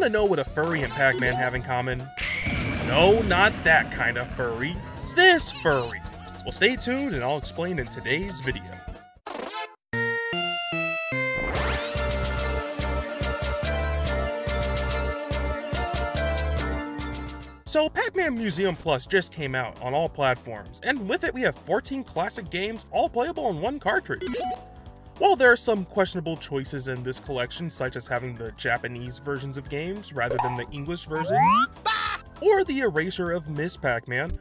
Want to know what a furry and Pac-Man have in common? No, not that kind of furry. This furry. Well, stay tuned and I'll explain in today's video. So, Pac-Man Museum Plus just came out on all platforms, and with it we have 14 classic games, all playable on one cartridge. While there are some questionable choices in this collection, such as having the Japanese versions of games rather than the English versions, or the erasure of Miss Pac-Man,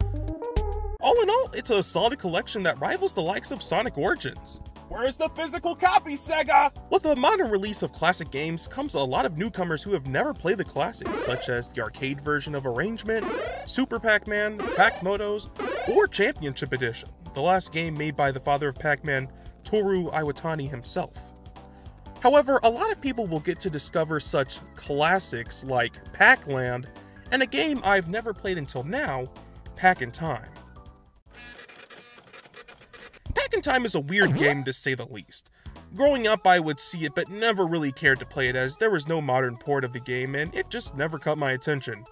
all in all, it's a solid collection that rivals the likes of Sonic Origins. Where's the physical copy, Sega? With the modern release of classic games comes a lot of newcomers who have never played the classics, such as the arcade version of Arrangement, Super Pac-Man, Pac-Motos, or Championship Edition, the last game made by the father of Pac-Man, Toru Iwatani himself. However, a lot of people will get to discover such classics like Pac-Land, and a game I've never played until now, Pac-in-Time. Pac-in-Time is a weird game to say the least. Growing up I would see it but never really cared to play it as there was no modern port of the game and it just never caught my attention.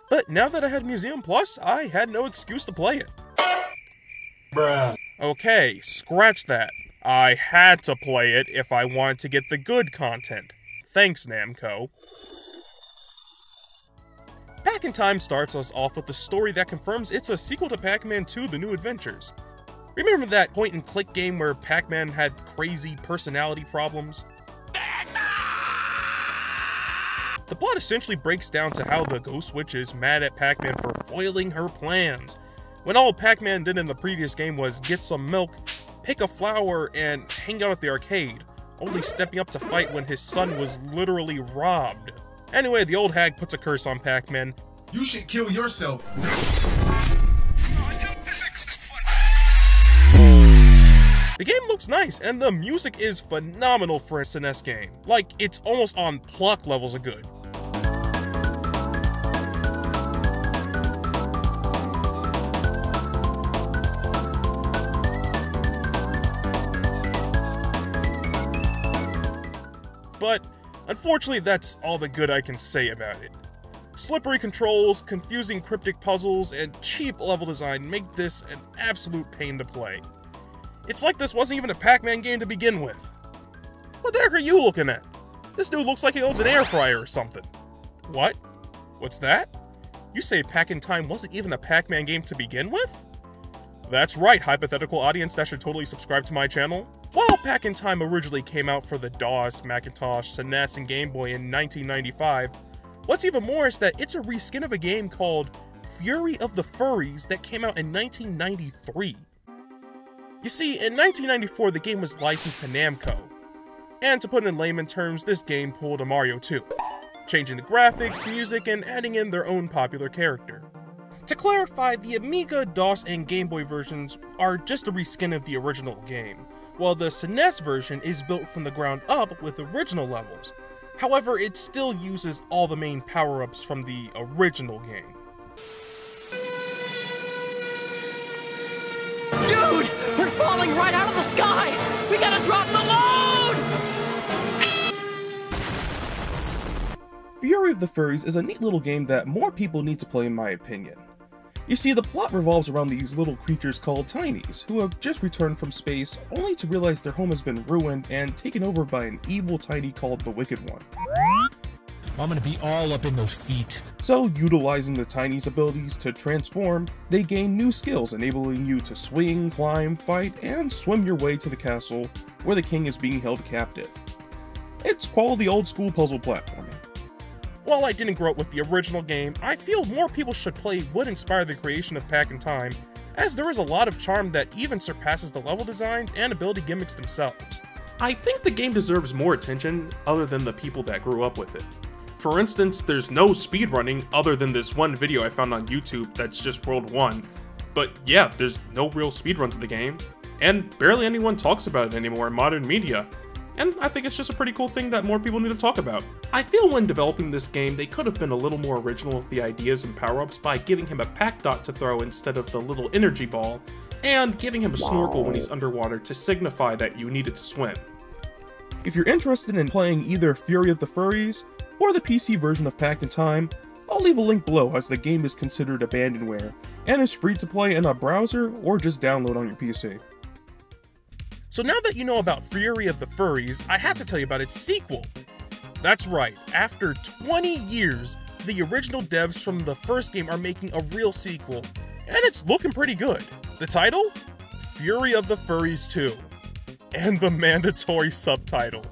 But now that I had Museum Plus, I had no excuse to play it. Bruh. Okay, scratch that. I had to play it if I wanted to get the good content. Thanks, Namco. Pac-in-Time starts us off with the story that confirms it's a sequel to Pac-Man 2: The New Adventures. Remember that point-and-click game where Pac-Man had crazy personality problems? The plot essentially breaks down to how the Ghost Witch is mad at Pac-Man for foiling her plans, when all Pac-Man did in the previous game was get some milk, pick a flower, and hang out at the arcade, only stepping up to fight when his son was literally robbed. Anyway, the old hag puts a curse on Pac-Man. You should kill yourself. The game looks nice, and the music is phenomenal for a SNES game. Like, it's almost on Pluck levels of good. But, unfortunately, that's all the good I can say about it. Slippery controls, confusing cryptic puzzles, and cheap level design make this an absolute pain to play. It's like this wasn't even a Pac-Man game to begin with. What the heck are you looking at? This dude looks like he owns an air fryer or something. What? What's that? You say Pac-in-Time wasn't even a Pac-Man game to begin with? That's right, hypothetical audience that should totally subscribe to my channel. While Pac-in-Time originally came out for the DOS, Macintosh, SNES, and Game Boy in 1995, what's even more is that it's a reskin of a game called Fury of the Furries that came out in 1993. You see, in 1994 the game was licensed to Namco, and to put it in layman terms, this game pulled a Mario 2, changing the graphics, music, and adding in their own popular character. To clarify, the Amiga, DOS, and Game Boy versions are just a reskin of the original game, while the SNES version is built from the ground up with original levels. However, it still uses all the main power-ups from the original game. Dude! We're falling right out of the sky! We gotta drop the load! Fury of the Furries is a neat little game that more people need to play in my opinion. You see, the plot revolves around these little creatures called Tinies, who have just returned from space only to realize their home has been ruined and taken over by an evil Tiny called the Wicked One. I'm gonna be all up in those feet. So, utilizing the Tiny's abilities to transform, they gain new skills enabling you to swing, climb, fight, and swim your way to the castle where the king is being held captive. It's quality old school puzzle platforming. While I didn't grow up with the original game, I feel more people should play would inspire the creation of Pac-in-Time, as there is a lot of charm that even surpasses the level designs and ability gimmicks themselves. I think the game deserves more attention other than the people that grew up with it. For instance, there's no speedrunning other than this one video I found on YouTube that's just World 1. But yeah, there's no real speedruns of the game, and barely anyone talks about it anymore in modern media. And I think it's just a pretty cool thing that more people need to talk about. I feel when developing this game, they could have been a little more original with the ideas and power-ups by giving him a pack dot to throw instead of the little energy ball, and giving him a snorkel when he's underwater to signify that you needed to swim. If you're interested in playing either Fury of the Furries, or the PC version of Pack in Time, I'll leave a link below as the game is considered abandonware, and is free to play in a browser or just download on your PC. So now that you know about Fury of the Furries, I have to tell you about its sequel. That's right, after 20 years, the original devs from the first game are making a real sequel, and it's looking pretty good. The title? Fury of the Furries 2. And the mandatory subtitle.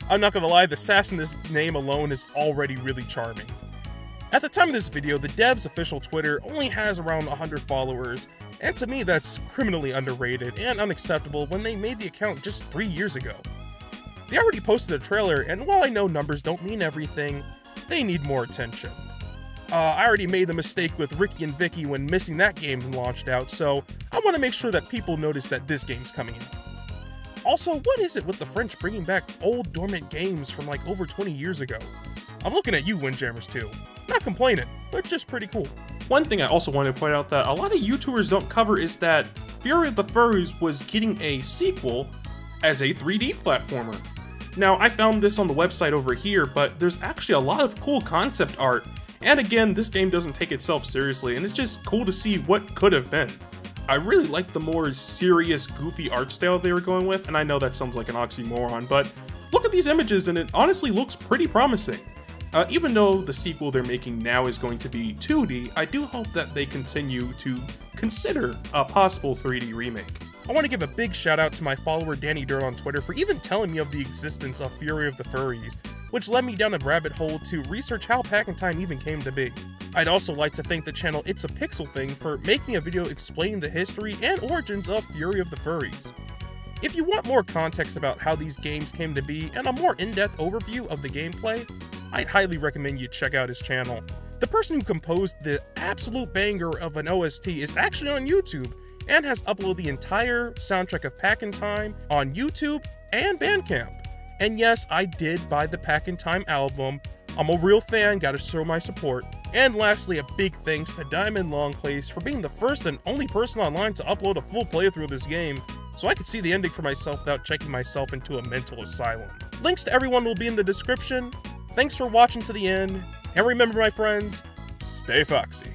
I'm not gonna lie, the sass in this name alone is already really charming. At the time of this video, the dev's official Twitter only has around 100 followers, and to me that's criminally underrated and unacceptable when they made the account just 3 years ago. They already posted a trailer, and while I know numbers don't mean everything, they need more attention. I already made the mistake with Ricky and Vicky when missing that game launched out, so I want to make sure that people notice that this game's coming out. Also, what is it with the French bringing back old dormant games from like over 20 years ago? I'm looking at you, Windjammers too. Not complaining, but just pretty cool. One thing I also want to point out that a lot of YouTubers don't cover is that Fury of the Furries was getting a sequel as a 3D platformer. Now, I found this on the website over here, but there's actually a lot of cool concept art, and again, this game doesn't take itself seriously, and it's just cool to see what could have been. I really like the more serious, goofy art style they were going with, and I know that sounds like an oxymoron, but look at these images and it honestly looks pretty promising. Even though the sequel they're making now is going to be 2D, I do hope that they continue to consider a possible 3D remake. I want to give a big shout out to my follower Danny Dirt on Twitter for even telling me of the existence of Fury of the Furries, which led me down a rabbit hole to research how Pack in Time even came to be. I'd also like to thank the channel It's a Pixel Thing for making a video explaining the history and origins of Fury of the Furries. If you want more context about how these games came to be and a more in-depth overview of the gameplay, I'd highly recommend you check out his channel. The person who composed the absolute banger of an OST is actually on YouTube and has uploaded the entire soundtrack of Pack in Time on YouTube and Bandcamp. And yes, I did buy the Pack in Time album. I'm a real fan, gotta show my support. And lastly, a big thanks to Diamond Longplace for being the first and only person online to upload a full playthrough of this game, so I could see the ending for myself without checking myself into a mental asylum. Links to everyone will be in the description. Thanks for watching to the end, and remember my friends, stay foxy.